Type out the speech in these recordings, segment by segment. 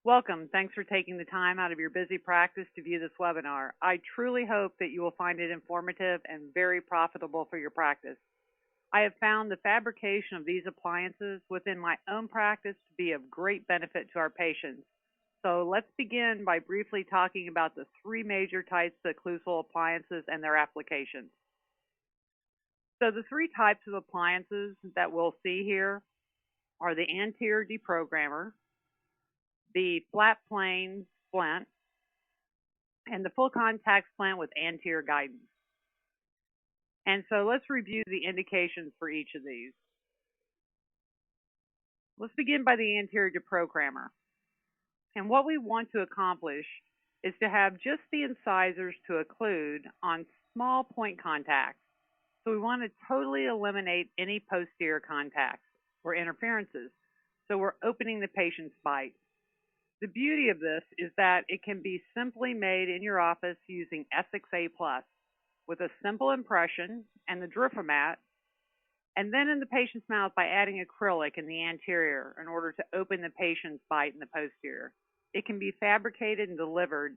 Welcome. Thanks for taking the time out of your busy practice to view this webinar. I truly hope that you will find it informative and very profitable for your practice. I have found the fabrication of these appliances within my own practice to be of great benefit to our patients. So let's begin by briefly talking about the three major types of occlusal appliances and their applications. So the three types of appliances that we'll see here are the Anterior Deprogrammer, the Flat Plane Splint, and the Full Contact Splint with Anterior Guidance. And so let's review the indications for each of these. Let's begin by the Anterior Deprogrammer. And what we want to accomplish is to have just the incisors to occlude on small point contacts. So we want to totally eliminate any posterior contacts or interferences. So we're opening the patient's bite. The beauty of this is that it can be simply made in your office using Essix A+ with a simple impression and the Drufomat, and then in the patient's mouth by adding acrylic in the anterior in order to open the patient's bite in the posterior. It can be fabricated and delivered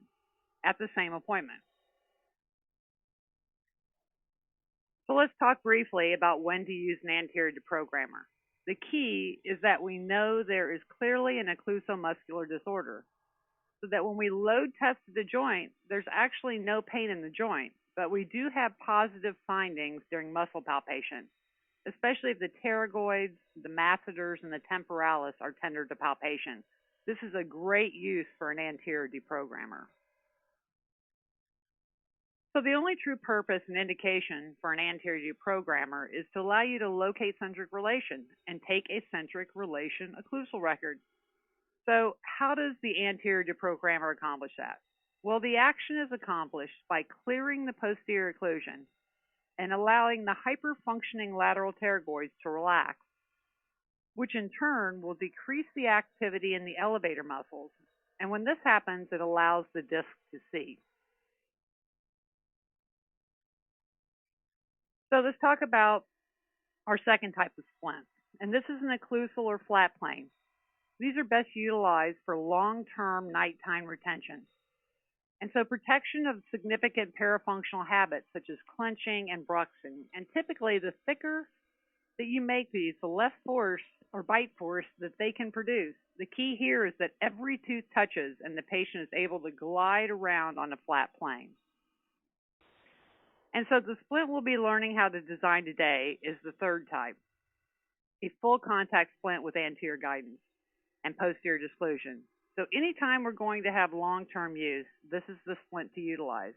at the same appointment. So let's talk briefly about when to use an anterior deprogrammer. The key is that we know there is clearly an occlusomuscular disorder, so that when we load test the joint, there's actually no pain in the joint, but we do have positive findings during muscle palpation, especially if the pterygoids, the masseters, and the temporalis are tender to palpation. This is a great use for an anterior deprogrammer. So the only true purpose and indication for an anterior deprogrammer is to allow you to locate centric relation and take a centric relation occlusal record. So how does the anterior deprogrammer accomplish that? Well, the action is accomplished by clearing the posterior occlusion and allowing the hyperfunctioning lateral pterygoids to relax, which in turn will decrease the activity in the elevator muscles. And when this happens, it allows the disc to seat. So let's talk about our second type of splint, and this is an occlusal or flat plane. These are best utilized for long-term nighttime retention. And so protection of significant parafunctional habits such as clenching and bruxing. And typically the thicker that you make these, the less force or bite force that they can produce. The key here is that every tooth touches and the patient is able to glide around on a flat plane. And so the splint we'll be learning how to design today is the third type, a full contact splint with anterior guidance and posterior disclusion. So anytime we're going to have long-term use, this is the splint to utilize.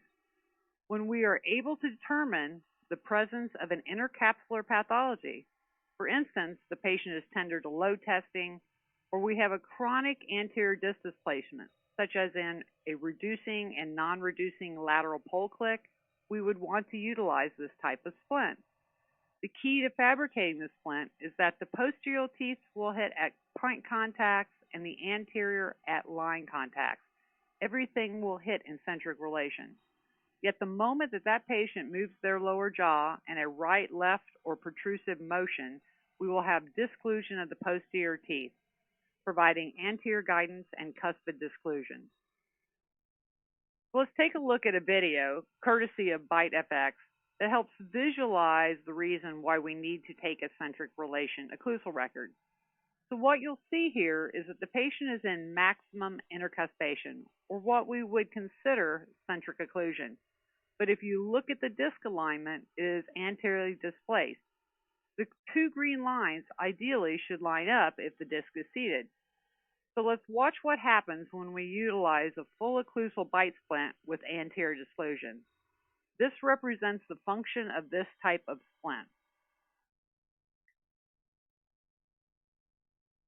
When we are able to determine the presence of an intercapsular pathology, for instance, the patient is tender to load testing, or we have a chronic anterior disc displacement, such as in a reducing and non-reducing lateral pole click, we would want to utilize this type of splint. The key to fabricating the splint is that the posterior teeth will hit at point contacts and the anterior at line contacts. Everything will hit in centric relation. Yet the moment that that patient moves their lower jaw in a right, left, or protrusive motion, we will have disclusion of the posterior teeth, providing anterior guidance and cuspid disclusion. Let's take a look at a video, courtesy of Bite FX, that helps visualize the reason why we need to take a centric relation occlusal record. So what you'll see here is that the patient is in maximum intercuspation, or what we would consider centric occlusion. But if you look at the disc alignment, it is anteriorly displaced. The two green lines ideally should line up if the disc is seated. So let's watch what happens when we utilize a full occlusal bite splint with anterior disclusion. This represents the function of this type of splint.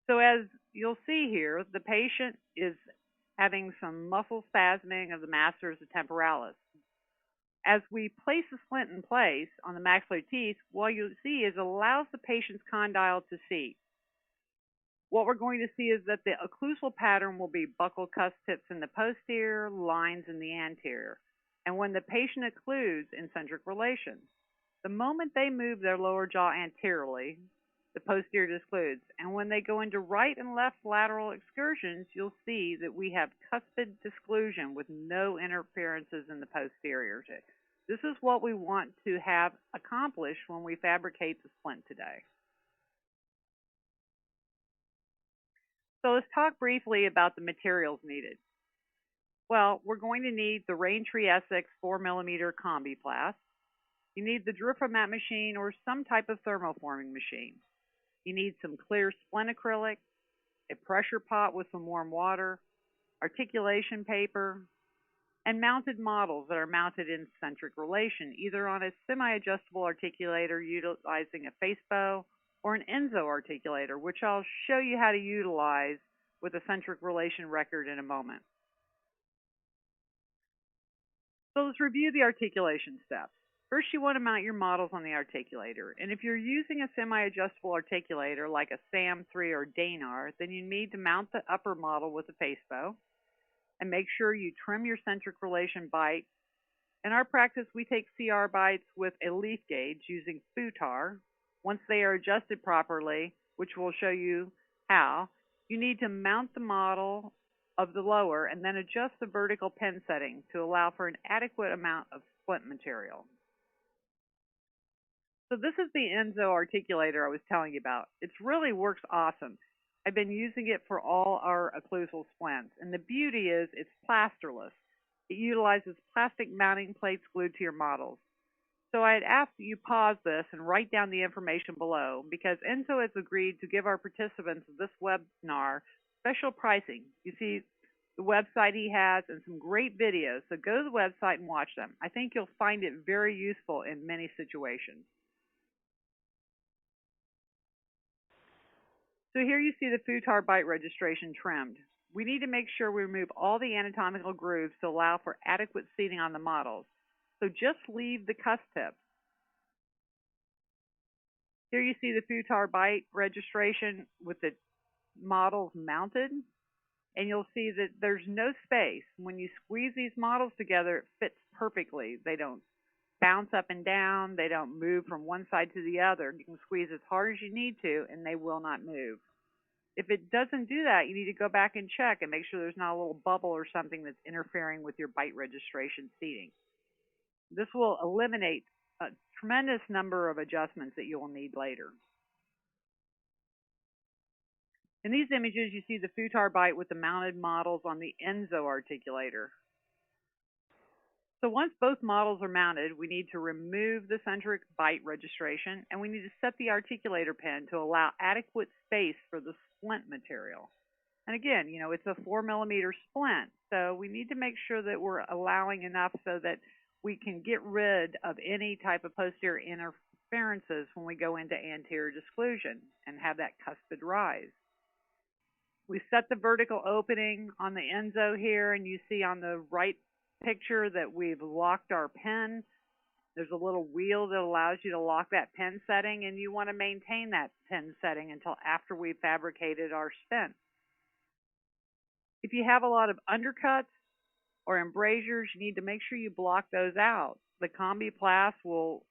So as you'll see here, the patient is having some muscle spasming of the masseters of temporalis. As we place the splint in place on the maxillary teeth, what you'll see is it allows the patient's condyle to seat. What we're going to see is that the occlusal pattern will be buccal cusp tips in the posterior, lines in the anterior. And when the patient occludes in centric relation, the moment they move their lower jaw anteriorly, the posterior discludes. And when they go into right and left lateral excursions, you'll see that we have cuspid disclusion with no interferences in the posterior. This is what we want to have accomplished when we fabricate the splint today. So let's talk briefly about the materials needed. Well, we're going to need the Raintree Essix 4mm Kombiplast. You need the Drufomat machine or some type of thermoforming machine. You need some clear splint acrylic, a pressure pot with some warm water, articulation paper, and mounted models that are mounted in centric relation, either on a semi-adjustable articulator utilizing a face bow or an Enzo articulator, which I'll show you how to utilize with a centric relation record in a moment. So let's review the articulation steps. First, you want to mount your models on the articulator. And if you're using a semi-adjustable articulator like a SAM3 or Danar, then you need to mount the upper model with a face bow and make sure you trim your centric relation bite. In our practice, we take CR bites with a leaf gauge using futar. Once they are adjusted properly, which we'll show you how, you need to mount the model of the lower and then adjust the vertical pen setting to allow for an adequate amount of splint material. So this is the Enzo articulator I was telling you about. It really works awesome. I've been using it for all our occlusal splints, and the beauty is it's plasterless. It utilizes plastic mounting plates glued to your models. So I'd ask that you pause this and write down the information below, because Enzo has agreed to give our participants of this webinar special pricing. You see the website he has and some great videos, so go to the website and watch them. I think you'll find it very useful in many situations. So here you see the futar bite registration trimmed. We need to make sure we remove all the anatomical grooves to allow for adequate seating on the models. So just leave the cusp tips. Here you see the futar bite registration with the models mounted, and you'll see that there's no space. When you squeeze these models together, it fits perfectly. They don't bounce up and down. They don't move from one side to the other. You can squeeze as hard as you need to, and they will not move. If it doesn't do that, you need to go back and check and make sure there's not a little bubble or something that's interfering with your bite registration seating. This will eliminate a tremendous number of adjustments that you will need later. In these images, you see the futar bite with the mounted models on the Enzo articulator. So once both models are mounted, we need to remove the centric bite registration, and we need to set the articulator pin to allow adequate space for the splint material. And again, you know, it's a 4mm splint, so we need to make sure that we're allowing enough so that we can get rid of any type of posterior interferences when we go into anterior disclusion and have that cuspid rise. We set the vertical opening on the Enzo here, and you see on the right picture that we've locked our pen. There's a little wheel that allows you to lock that pen setting, and you want to maintain that pen setting until after we've fabricated our stent. If you have a lot of undercuts or embrasures, you need to make sure you block those out. The Kombiplast will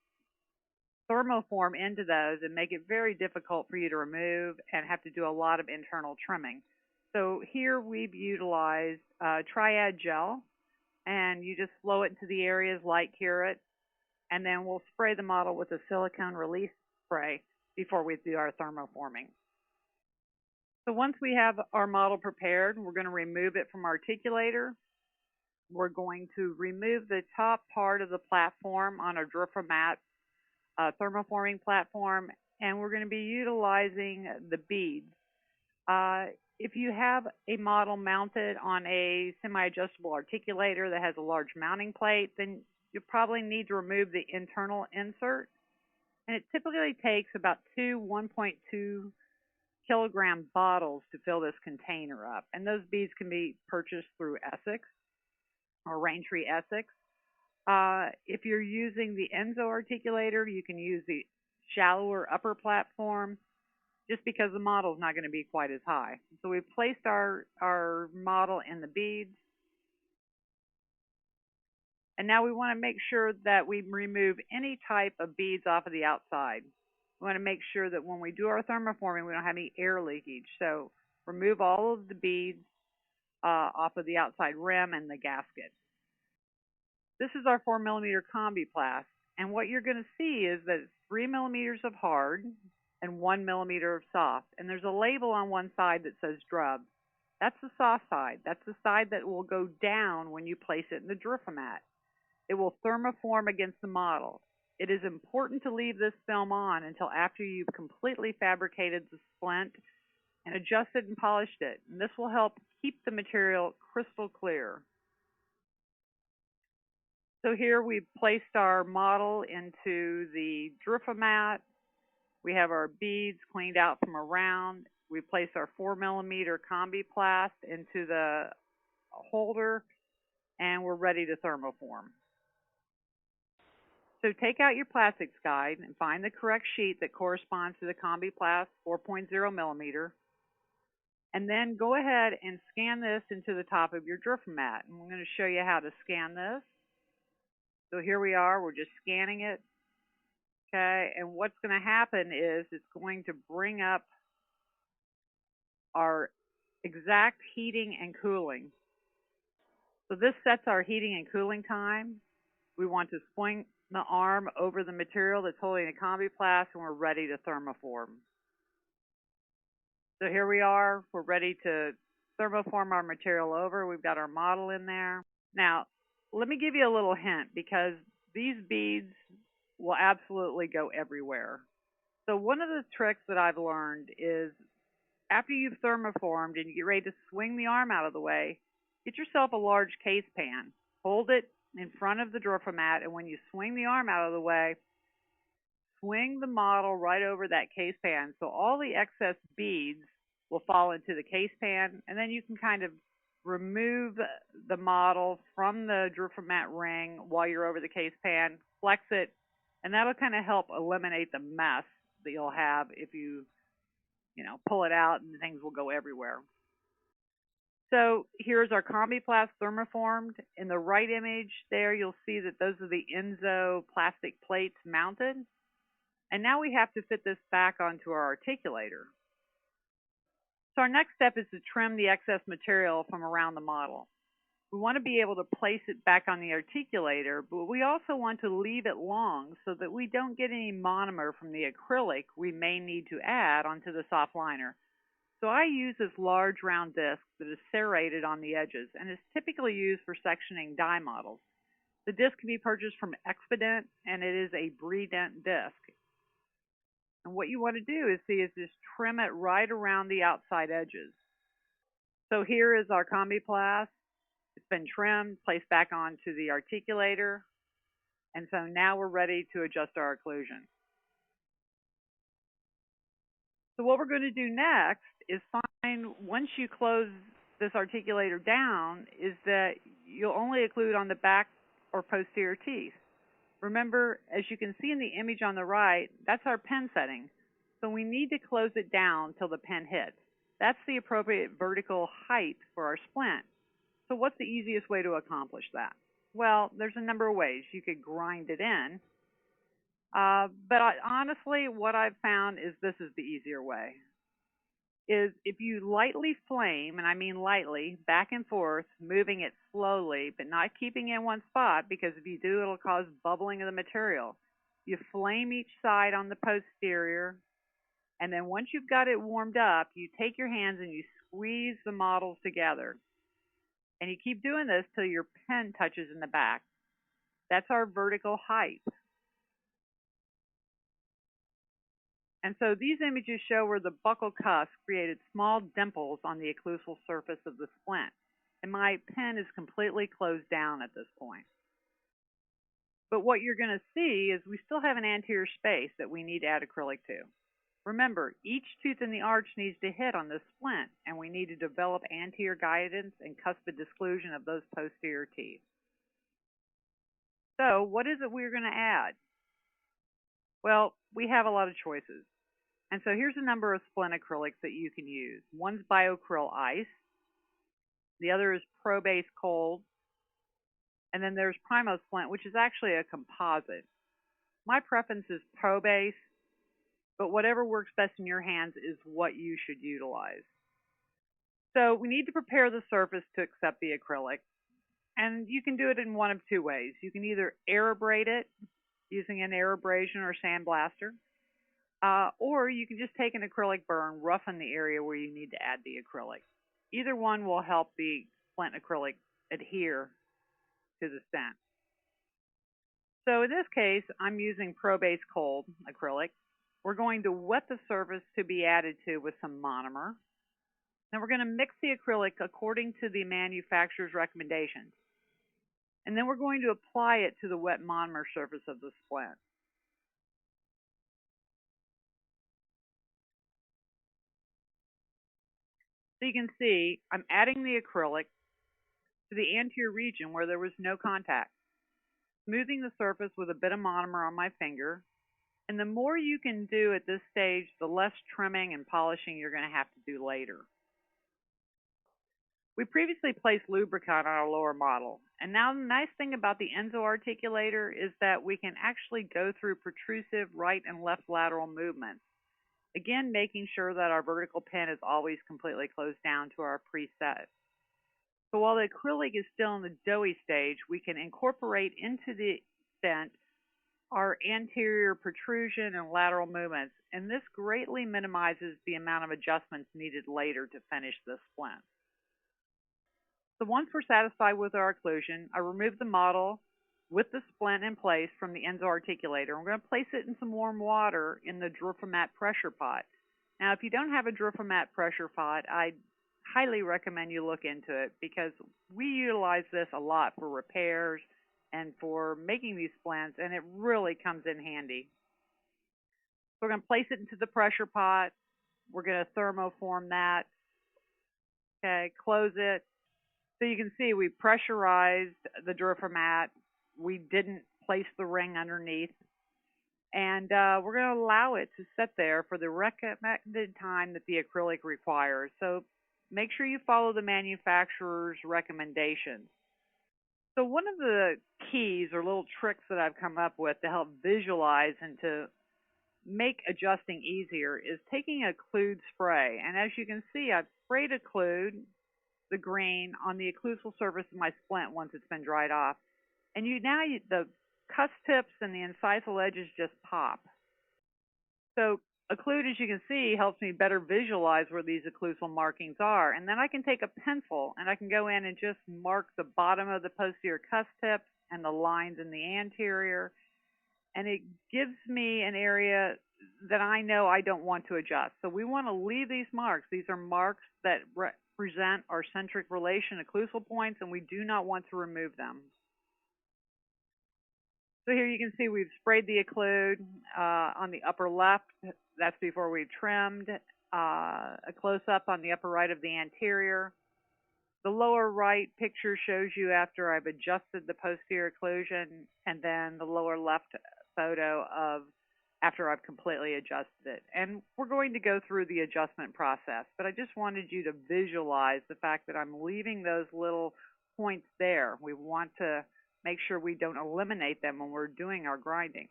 thermoform into those and make it very difficult for you to remove and have to do a lot of internal trimming. So here we've utilized triad gel, and you just flow it into the areas like curate, and then we'll spray the model with a silicone release spray before we do our thermoforming. So once we have our model prepared, we're going to remove it from our articulator. We're going to remove the top part of the platform on our Drufomat thermoforming platform, and we're going to be utilizing the beads. If you have a model mounted on a semi-adjustable articulator that has a large mounting plate, then you probably need to remove the internal insert. And it typically takes about two 1.2 kilogram bottles to fill this container up. And those beads can be purchased through Essix or Raintree Essix. If you're using the Enzo articulator, you can use the shallower upper platform, just because the model is not going to be quite as high. So we've placed our model in the beads. And now we want to make sure that we remove any type of beads off of the outside. We want to make sure that when we do our thermoforming, we don't have any air leakage. So remove all of the beads off of the outside rim and the gasket. This is our 4mm Kombiplast, and what you're going to see is that it's 3mm of hard and 1mm of soft, and there's a label on one side that says Dreve. That's the soft side. That's the side that will go down when you place it in the Drufomat. It will thermoform against the model. It is important to leave this film on until after you've completely fabricated the splint and adjusted and polished it, and this will help keep the material crystal clear. So here we've placed our model into the Drufomat. We have our beads cleaned out from around. We placed our 4mm Kombiplast into the holder, and we're ready to thermoform. So take out your plastics guide and find the correct sheet that corresponds to the Kombiplast 4.0mm, and then go ahead and scan this into the top of your Drufomat. And I'm going to show you how to scan this. So here we are, we're just scanning it, okay, and what's going to happen is it's going to bring up our exact heating and cooling. So this sets our heating and cooling time. We want to swing the arm over the material that's holding the Kombiplast, and we're ready to thermoform. So here we are, we're ready to thermoform our material over. We've got our model in there. Now, let me give you a little hint, because these beads will absolutely go everywhere. So one of the tricks that I've learned is after you've thermoformed and you get ready to swing the arm out of the way, get yourself a large case pan. Hold it in front of the Drufomat, and when you swing the arm out of the way, swing the model right over that case pan. So all the excess beads will fall into the case pan, and then you can kind of remove the model from the Drufomat ring while you're over the case pan, flex it, and that'll kind of help eliminate the mess that you'll have if you pull it out, and things will go everywhere. So here's our Kombiplast thermoformed. In the right image there, you'll see that those are the Enzo plastic plates mounted. And now we have to fit this back onto our articulator. So our next step is to trim the excess material from around the model. We want to be able to place it back on the articulator, but we also want to leave it long so that we don't get any monomer from the acrylic we may need to add onto the soft liner. So I use this large round disc that is serrated on the edges and is typically used for sectioning die models. The disc can be purchased from Expedent, and it is a Bredent disc. And what you want to do is just trim it right around the outside edges. So here is our Kombiplast. It's been trimmed, placed back onto the articulator, and so now we're ready to adjust our occlusion. So what we're going to do next is find, once you close this articulator down, is that you'll only occlude on the back or posterior teeth. Remember, as you can see in the image on the right, that's our pen setting. So we need to close it down till the pen hits. That's the appropriate vertical height for our splint. So what's the easiest way to accomplish that? Well, there's a number of ways. You could grind it in. But honestly, what I've found is this is the easier way. Is if you lightly flame, and I mean lightly, back and forth, moving it slowly, but not keeping it in one spot, because if you do, it'll cause bubbling of the material. You flame each side on the posterior, and then once you've got it warmed up, you take your hands and you squeeze the models together. And you keep doing this till your pen touches in the back. That's our vertical height. And so these images show where the buccal cusp created small dimples on the occlusal surface of the splint. And my pen is completely closed down at this point. But what you're going to see is we still have an anterior space that we need to add acrylic to. Remember, each tooth in the arch needs to hit on this splint, and we need to develop anterior guidance and cuspid disclusion of those posterior teeth. So what is it we're going to add? Well, we have a lot of choices. And so here's a number of splint acrylics that you can use. One's BioAcryl Ice. The other is ProBase Cold. And then there's Primo Splint, which is actually a composite. My preference is ProBase. but whatever works best in your hands is what you should utilize. So we need to prepare the surface to accept the acrylic, and you can do it in one of two ways. You can either air abrade it using an air abrasion or sandblaster, or you can just take an acrylic burr, roughen the area where you need to add the acrylic. Either one will help the splint acrylic adhere to the stent. So in this case, I'm using Pro-Base Cold acrylic. We're going to wet the surface to be added to with some monomer. Then we're going to mix the acrylic according to the manufacturer's recommendations. And then we're going to apply it to the wet monomer surface of the splint. So you can see I'm adding the acrylic to the anterior region where there was no contact, smoothing the surface with a bit of monomer on my finger. And the more you can do at this stage, the less trimming and polishing you're going to have to do later. We previously placed lubricant on our lower model, and now the nice thing about the Enzo articulator is that we can actually go through protrusive right and left lateral movements, again making sure that our vertical pin is always completely closed down to our preset. So while the acrylic is still in the doughy stage, we can incorporate into the stent our anterior protrusion and lateral movements, and this greatly minimizes the amount of adjustments needed later to finish the splint. So once we're satisfied with our occlusion, I remove the model with the splint in place from the Enzo articulator. I'm going to place it in some warm water in the Drufomat pressure pot. Now, if you don't have a Drufomat pressure pot, I highly recommend you look into it because we utilize this a lot for repairs and for making these splints, and it really comes in handy. So we're going to place it into the pressure pot. We're going to thermoform that. Okay, close it. So you can see we pressurized the Drufomat. We didn't place the ring underneath. And we're going to allow it to sit there for the recommended time that the acrylic requires. So make sure you follow the manufacturer's recommendations. So one of the keys or little tricks that I've come up with to help visualize and to make adjusting easier is taking a occlude spray. And as you can see, I've sprayed occlude, the green, on the occlusal surface of my splint once it's been dried off. And the cusp tips and the incisal edges just pop. So occlude, as you can see, helps me better visualize where these occlusal markings are. And then I can take a pencil and I can go in and just mark the bottom of the posterior cusp tips and the lines in the anterior. And it gives me an area that I know I don't want to adjust. So we want to leave these marks. These are marks that represent our centric relation occlusal points, and we do not want to remove them. So here you can see we've sprayed the occlude on the upper left. That's before we've trimmed. A close-up on the upper right of the anterior. The lower right picture shows you after I've adjusted the posterior occlusion, and then the lower left photo of after I've completely adjusted it. And we're going to go through the adjustment process, but I just wanted you to visualize the fact that I'm leaving those little points there. We want to make sure we don't eliminate them when we're doing our grinding.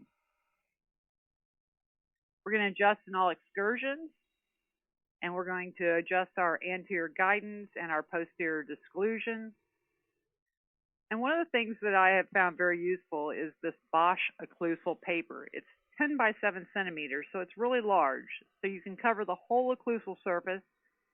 We're going to adjust in all excursions, and we're going to adjust our anterior guidance and our posterior disclusions. And one of the things that I have found very useful is this Bosch occlusal paper. It's 10 by 7 centimeters, so it's really large. So you can cover the whole occlusal surface.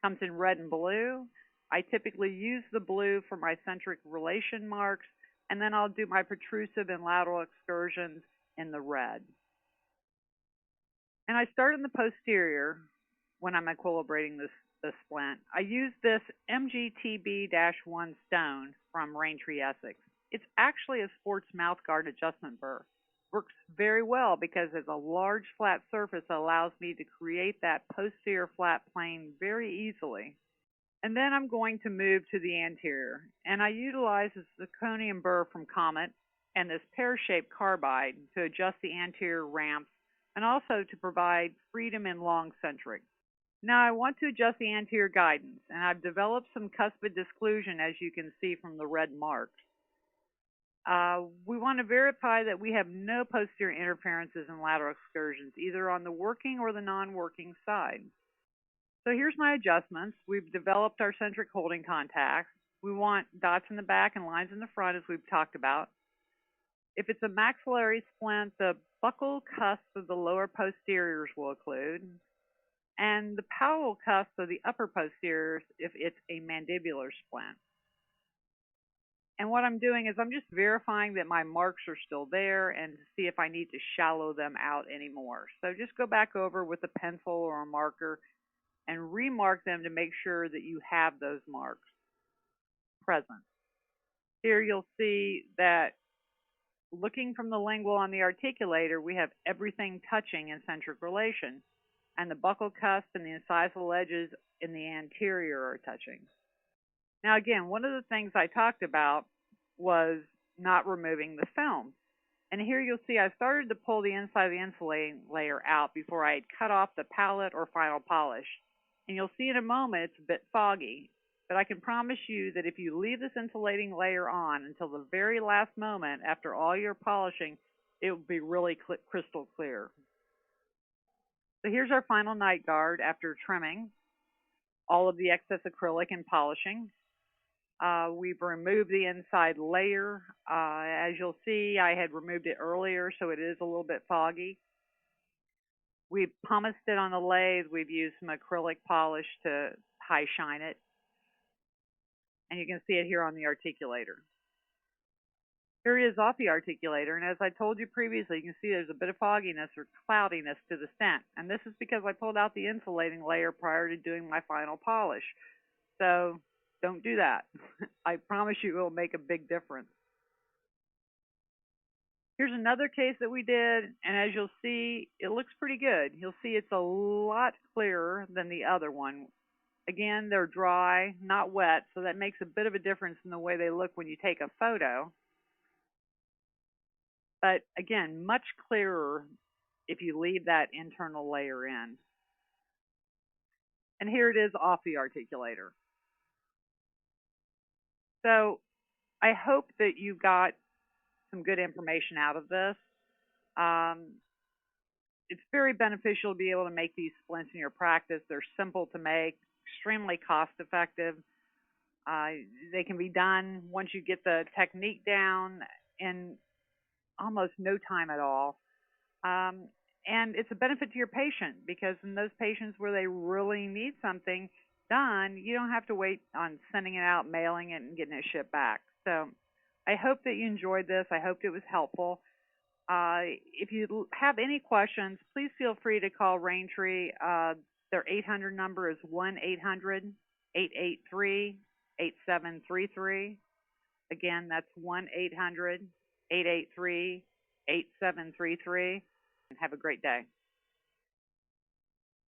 Comes in red and blue. I typically use the blue for my centric relation marks, and then I'll do my protrusive and lateral excursions in the red. And I start in the posterior when I'm equilibrating the splint. I use this MGTB-1 stone from Raintree Essix. It's actually a sports mouthguard adjustment burr. Works very well because it's a large flat surface that allows me to create that posterior flat plane very easily. And then I'm going to move to the anterior. And I utilize a zirconium burr from Comet and this pear-shaped carbide to adjust the anterior ramps and also to provide freedom in long centric. Now I want to adjust the anterior guidance, and I've developed some cuspid disclusion, as you can see from the red marks. We want to verify that we have no posterior interferences and lateral excursions, either on the working or the non-working side. So here's my adjustments. We've developed our centric holding contacts. We want dots in the back and lines in the front, as we've talked about. If it's a maxillary splint, the buccal cusp of the lower posteriors will occlude, and the palatal cusp of the upper posteriors if it's a mandibular splint. And what I'm doing is I'm just verifying that my marks are still there and to see if I need to shallow them out anymore. So just go back over with a pencil or a marker and remark them to make sure that you have those marks present. Here you'll see that looking from the lingual on the articulator, we have everything touching in centric relation, and the buccal cusp and the incisal edges in the anterior are touching. Now again, one of the things I talked about was not removing the film. And here you'll see I started to pull the inside of the insulating layer out before I had cut off the palette or final polish. And you'll see in a moment it's a bit foggy. But I can promise you that if you leave this insulating layer on until the very last moment after all your polishing, it will be really crystal clear. So here's our final night guard after trimming all of the excess acrylic and polishing. We've removed the inside layer. As you'll see, I had removed it earlier, so it is a little bit foggy. We've pumice it on the lathe. We've used some acrylic polish to high shine it. And you can see it here on the articulator. Here it is off the articulator, and as I told you previously, you can see there's a bit of fogginess or cloudiness to the stent. And this is because I pulled out the insulating layer prior to doing my final polish. So don't do that. I promise you it will make a big difference. Here's another case that we did, and as you'll see, it looks pretty good. You'll see it's a lot clearer than the other one. Again, they're dry, not wet, so that makes a bit of a difference in the way they look when you take a photo. But again, much clearer if you leave that internal layer in. And here it is off the articulator. So I hope that you got some good information out of this. It's very beneficial to be able to make these splints in your practice. They're simple to make, extremely cost effective. They can be done once you get the technique down in almost no time at all. And it's a benefit to your patient because in those patients where they really need something done, you don't have to wait on sending it out, mailing it, and getting it shipped back. So I hope that you enjoyed this. I hope it was helpful. If you have any questions, please feel free to call Raintree. Their 800 number is 1-800-883-8733. Again, that's 1-800-883-8733. And have a great day.